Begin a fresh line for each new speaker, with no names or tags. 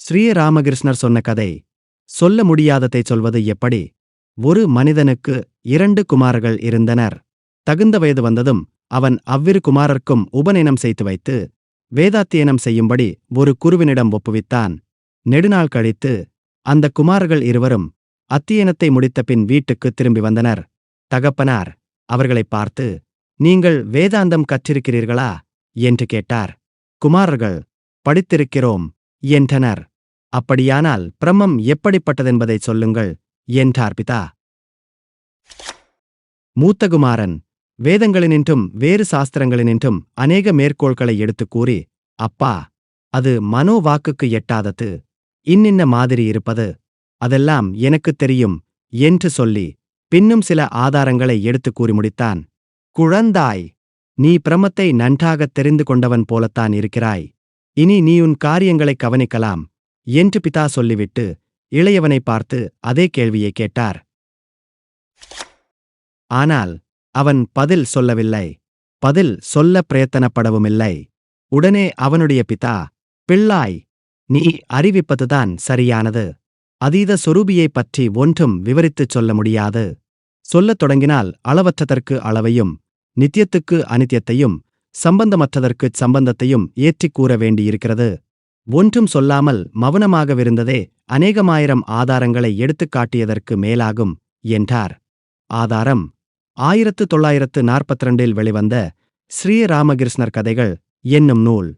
ஸ்ரீராமகிருஷ்ணர் சொன்ன கதை. சொல்ல முடியாததைச் சொல்வது எப்படி? ஒரு மனிதனுக்கு 2 குமாரர்கள் இருந்தனர். தகுந்த வயது வந்ததும் அவன் அவ்விரு குமாரர்க்கும் உபநயனம் செய்து வைத்து வேதாத்தியனம் செய்யும்படி ஒரு குருவினிடம் ஒப்புவித்தான். நெடுநாள் கழித்து அந்த குமாரர்கள் இருவரும் அத்தியனத்தை முடித்த பின் வீட்டுக்குத் திரும்பி வந்தனர். தகப்பனார் அவர்களைப் பார்த்து, நீங்கள் வேதாந்தம் கற்றிருக்கிறீர்களா என்று கேட்டார். குமாரர்கள், படித்திருக்கிறோம் என்றனர். அப்படியானால் பிரம்மம் எப்படிப்பட்டதென்பதைச் சொல்லுங்கள் என்றார் பிதா. மூத்த குமாரன் வேதங்களினின்றும் வேறு சாஸ்திரங்களினின்றும் அநேக மேற்கோள்களை எடுத்துக் கூறி, அப்பா, அது மனோ வாக்குக்கு எட்டாதது, இன்னின்ன மாதிரி இருப்பது, அதெல்லாம் எனக்குத் தெரியும் என்று சொல்லி பின்னும் சில ஆதாரங்களை எடுத்துக் கூறி முடித்தான். குழந்தாய், நீ பிரம்மத்தை நன்றாகத் தெரிந்து கொண்டவன் போலத்தான் இருக்கிறாய். இனி நீ உன் காரியங்களைக் கவனிக்கலாம் என்று பிதா சொல்லிவிட்டு இளையவனை பார்த்து அதே கேள்வியை கேட்டார். ஆனால் அவன் பதில் சொல்லவில்லை. பதில் சொல்ல பிரயத்தனப்படவுமில்லை. உடனே அவனுடைய பிதா, பிள்ளாய், நீ அறிவிப்பதுதான் சரியானது. அதீத சொரூபியைப் பற்றி ஒன்றும் விவரித்துச் சொல்ல முடியாது. சொல்லத் தொடங்கினால் அளவற்றதற்கு அளவையும் நித்தியத்துக்கு அனித்தியத்தையும் சம்பந்தமற்றதற்குச் சம்பந்தத்தையும் ஏற்றிக் கூற வேண்டியிருக்கிறது. ஒன்றும் சொல்லாமல் மௌனமாகவிருந்ததே அநேகமாயிரம் ஆதாரங்களை எடுத்துக் காட்டியதற்கு மேலாகும் என்றார். ஆதாரம் 1942 வெளிவந்த ஸ்ரீராமகிருஷ்ணர் கதைகள் என்னும் நூல்.